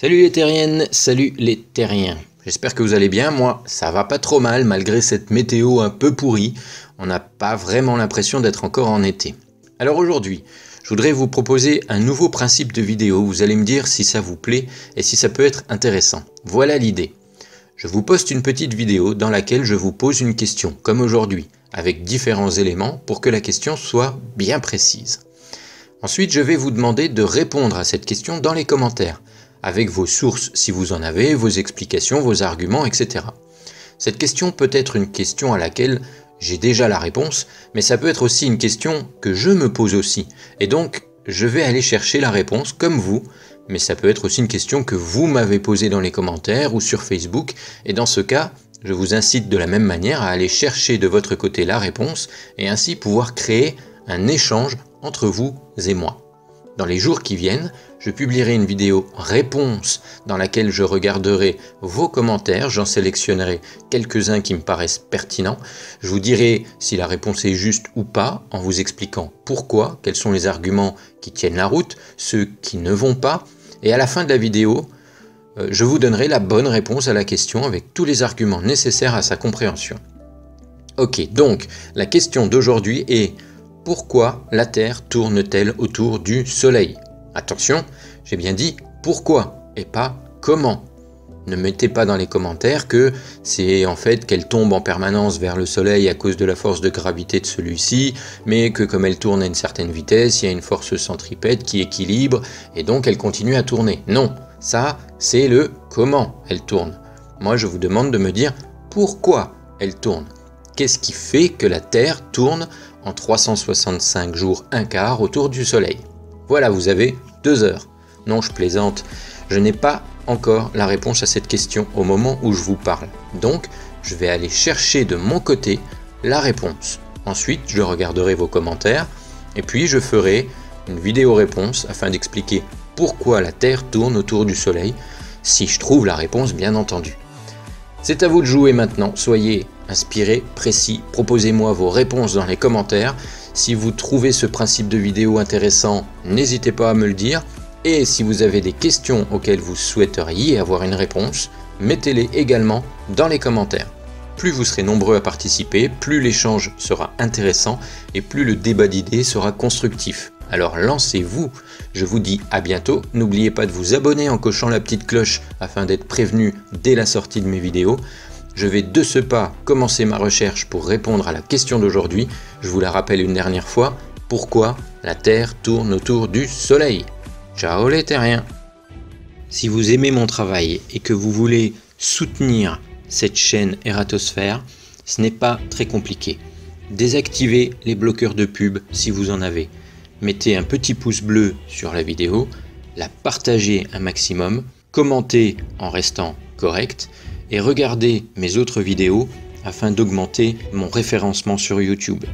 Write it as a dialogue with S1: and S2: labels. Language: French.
S1: Salut les terriennes, salut les terriens. J'espère que vous allez bien, moi ça va pas trop mal malgré cette météo un peu pourrie. On n'a pas vraiment l'impression d'être encore en été. Alors aujourd'hui, je voudrais vous proposer un nouveau principe de vidéo. Vous allez me dire si ça vous plaît et si ça peut être intéressant. Voilà l'idée. Je vous poste une petite vidéo dans laquelle je vous pose une question, comme aujourd'hui, avec différents éléments pour que la question soit bien précise. Ensuite, je vais vous demander de répondre à cette question dans les commentaires, avec vos sources si vous en avez, vos explications, vos arguments, etc. Cette question peut être une question à laquelle j'ai déjà la réponse, mais ça peut être aussi une question que je me pose aussi, et donc je vais aller chercher la réponse comme vous, mais ça peut être aussi une question que vous m'avez posée dans les commentaires ou sur Facebook, et dans ce cas, je vous incite de la même manière à aller chercher de votre côté la réponse, et ainsi pouvoir créer un échange entre vous et moi. Dans les jours qui viennent, je publierai une vidéo réponse dans laquelle je regarderai vos commentaires, j'en sélectionnerai quelques-uns qui me paraissent pertinents. Je vous dirai si la réponse est juste ou pas en vous expliquant pourquoi, quels sont les arguments qui tiennent la route, ceux qui ne vont pas. Et à la fin de la vidéo, je vous donnerai la bonne réponse à la question avec tous les arguments nécessaires à sa compréhension. Ok, donc la question d'aujourd'hui est: pourquoi la Terre tourne-t-elle autour du Soleil? Attention, j'ai bien dit pourquoi et pas comment. Ne mettez pas dans les commentaires que c'est en fait qu'elle tombe en permanence vers le Soleil à cause de la force de gravité de celui-ci, mais que comme elle tourne à une certaine vitesse, il y a une force centripète qui équilibre et donc elle continue à tourner. Non, ça c'est le comment elle tourne. Moi je vous demande de me dire pourquoi elle tourne. Qu'est-ce qui fait que la Terre tourne en 365 jours un quart autour du Soleil? Voilà, vous avez 2 heures. Non, je plaisante. Je n'ai pas encore la réponse à cette question au moment où je vous parle. Donc, je vais aller chercher de mon côté la réponse. Ensuite, je regarderai vos commentaires et puis je ferai une vidéo réponse afin d'expliquer pourquoi la Terre tourne autour du Soleil, si je trouve la réponse bien entendu. C'est à vous de jouer maintenant, soyez inspirés, précis, proposez-moi vos réponses dans les commentaires. Si vous trouvez ce principe de vidéo intéressant, n'hésitez pas à me le dire. Et si vous avez des questions auxquelles vous souhaiteriez avoir une réponse, mettez-les également dans les commentaires. Plus vous serez nombreux à participer, plus l'échange sera intéressant et plus le débat d'idées sera constructif. Alors lancez-vous, je vous dis à bientôt, n'oubliez pas de vous abonner en cochant la petite cloche afin d'être prévenu dès la sortie de mes vidéos. Je vais de ce pas commencer ma recherche pour répondre à la question d'aujourd'hui. Je vous la rappelle une dernière fois, pourquoi la Terre tourne autour du Soleil? Ciao les terriens! Si vous aimez mon travail et que vous voulez soutenir cette chaîne Eratosphère, ce n'est pas très compliqué. Désactivez les bloqueurs de pub si vous en avez. Mettez un petit pouce bleu sur la vidéo, la partagez un maximum, commentez en restant correct et regardez mes autres vidéos afin d'augmenter mon référencement sur YouTube.